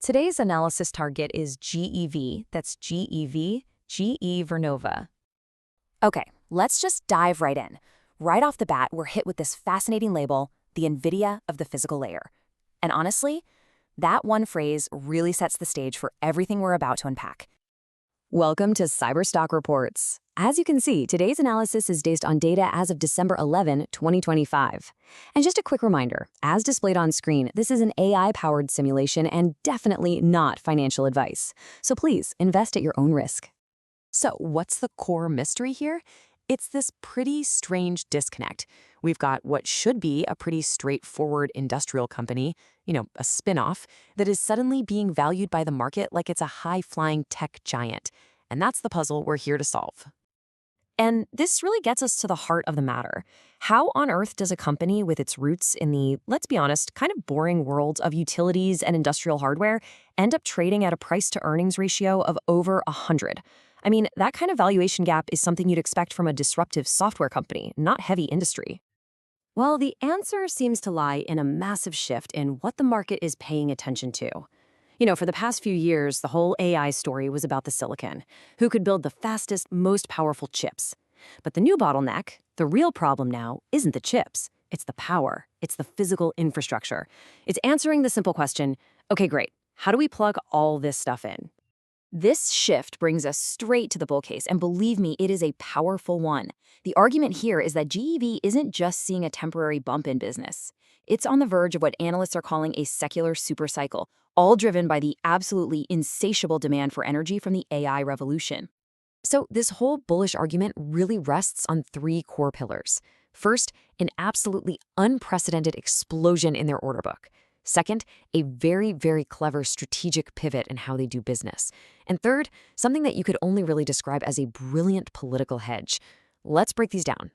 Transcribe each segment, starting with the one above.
Today's analysis target is GEV, that's GEV, GE Vernova. Okay, let's just dive right in. Right off the bat, we're hit with this fascinating label, the NVIDIA of the physical layer. And honestly, that one phrase really sets the stage for everything we're about to unpack. Welcome to Cyberstock Reports. As you can see, today's analysis is based on data as of December 11, 2025. And just a quick reminder, as displayed on screen, this is an AI-powered simulation and definitely not financial advice. So please, invest at your own risk. So what's the core mystery here? It's this pretty strange disconnect. We've got what should be a pretty straightforward industrial company, a spin-off, that is suddenly being valued by the market like it's a high-flying tech giant. And that's the puzzle we're here to solve. And this really gets us to the heart of the matter. How on earth does a company with its roots in the, let's be honest, kind of boring world of utilities and industrial hardware end up trading at a price-to-earnings ratio of over 100? I mean, that kind of valuation gap is something you'd expect from a disruptive software company, not heavy industry. Well, the answer seems to lie in a massive shift in what the market is paying attention to. For the past few years, the whole AI story was about the silicon, who could build the fastest, most powerful chips. But the new bottleneck, the real problem now, isn't the chips. It's the power. It's the physical infrastructure. It's answering the simple question, okay, great, how do we plug all this stuff in? This shift brings us straight to the bull case, and believe me, it is a powerful one. The argument here is that GEV isn't just seeing a temporary bump in business. It's on the verge of what analysts are calling a secular supercycle, all driven by the absolutely insatiable demand for energy from the AI revolution. So this whole bullish argument really rests on three core pillars. First, an absolutely unprecedented explosion in their order book. Second, a very, very clever strategic pivot in how they do business. And third, something that you could only really describe as a brilliant political hedge. Let's break these down.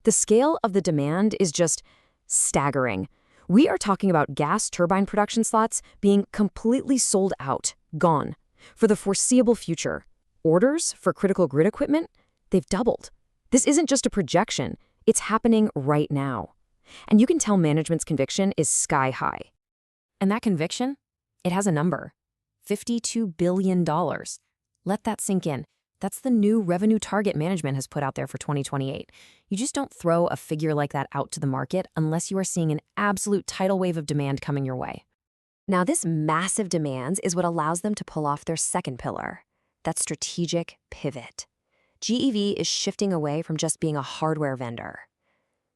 The scale of the demand is just staggering. We are talking about gas turbine production slots being completely sold out, gone, for the foreseeable future. Orders for critical grid equipment, they've doubled. This isn't just a projection, it's happening right now. And you can tell management's conviction is sky high. And that conviction, it has a number, $52 billion. Let that sink in. That's the new revenue target management has put out there for 2028. You just don't throw a figure like that out to the market unless you are seeing an absolute tidal wave of demand coming your way. Now, this massive demand is what allows them to pull off their second pillar, that strategic pivot. GEV is shifting away from just being a hardware vendor.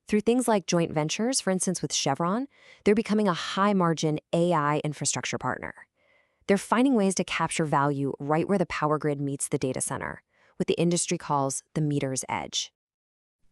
Through things like joint ventures, for instance with Chevron, they're becoming a high-margin AI infrastructure partner. They're finding ways to capture value right where the power grid meets the data center, what the industry calls the meter's edge.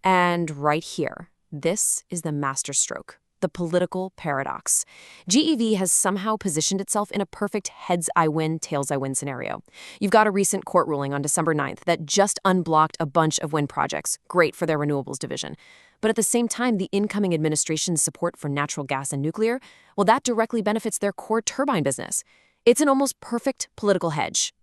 And right here, this is the masterstroke, the political paradox. GEV has somehow positioned itself in a perfect heads-I-win, tails-I-win scenario. You've got a recent court ruling on December 9th that just unblocked a bunch of wind projects, great for their renewables division. But at the same time, the incoming administration's support for natural gas and nuclear, well, that directly benefits their core turbine business. It's an almost perfect political hedge.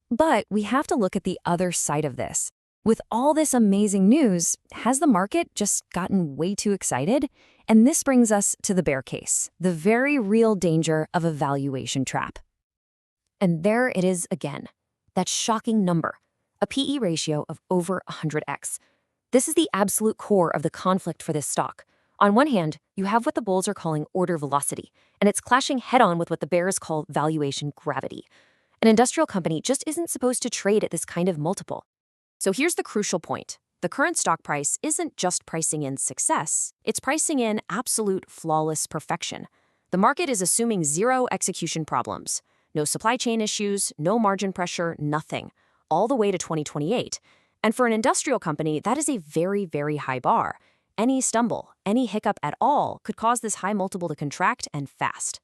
But we have to look at the other side of this. With all this amazing news, has the market just gotten way too excited? And this brings us to the bear case, the very real danger of a valuation trap. And there it is again, that shocking number, a PE ratio of over 100x. This is the absolute core of the conflict for this stock. On one hand, you have what the bulls are calling order velocity, and it's clashing head-on with what the bears call valuation gravity. An industrial company just isn't supposed to trade at this kind of multiple. So here's the crucial point. The current stock price isn't just pricing in success, it's pricing in absolute flawless perfection. The market is assuming zero execution problems, no supply chain issues, no margin pressure, nothing, all the way to 2028. And for an industrial company, that is a very, very high bar. Any stumble, any hiccup at all could cause this high multiple to contract and fast.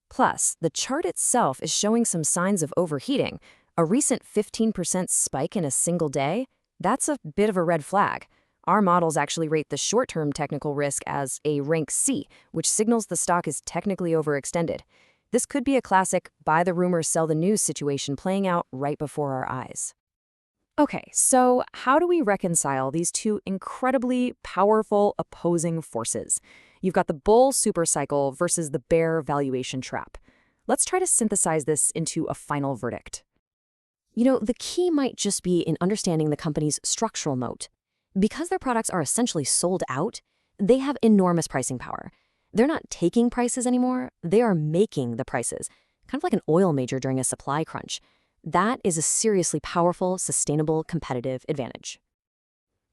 Plus, the chart itself is showing some signs of overheating. A recent 15% spike in a single day, that's a bit of a red flag. Our models actually rate the short-term technical risk as a rank C, which signals the stock is technically overextended. This could be a classic buy the rumor, sell the news situation playing out right before our eyes. Okay, so how do we reconcile these two incredibly powerful opposing forces? You've got the bull supercycle versus the bear valuation trap. Let's try to synthesize this into a final verdict. The key might just be in understanding the company's structural moat. Because their products are essentially sold out, they have enormous pricing power. They're not taking prices anymore, they are making the prices, kind of like an oil major during a supply crunch. That is a seriously powerful, sustainable, competitive advantage.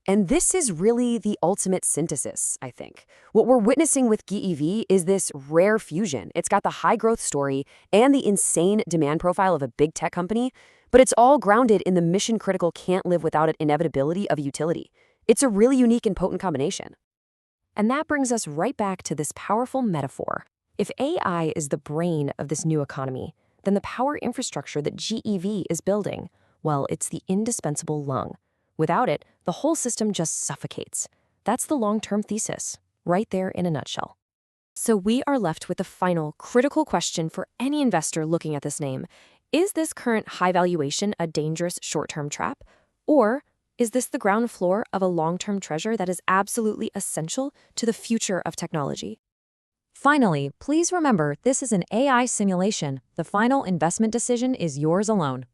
And this is really the ultimate synthesis, I think. What we're witnessing with GEV is this rare fusion. It's got the high growth story and the insane demand profile of a big tech company, but it's all grounded in the mission-critical can't live without it inevitability of utility. It's a really unique and potent combination. And that brings us right back to this powerful metaphor. If AI is the brain of this new economy, then the power infrastructure that GEV is building, well, it's the indispensable lung. Without it, the whole system just suffocates. That's the long-term thesis, right there in a nutshell. So we are left with the final, critical question for any investor looking at this name. Is this current high valuation a dangerous short-term trap? Or is this the ground floor of a long-term treasure that is absolutely essential to the future of technology? Finally, please remember this is an AI simulation. The final investment decision is yours alone.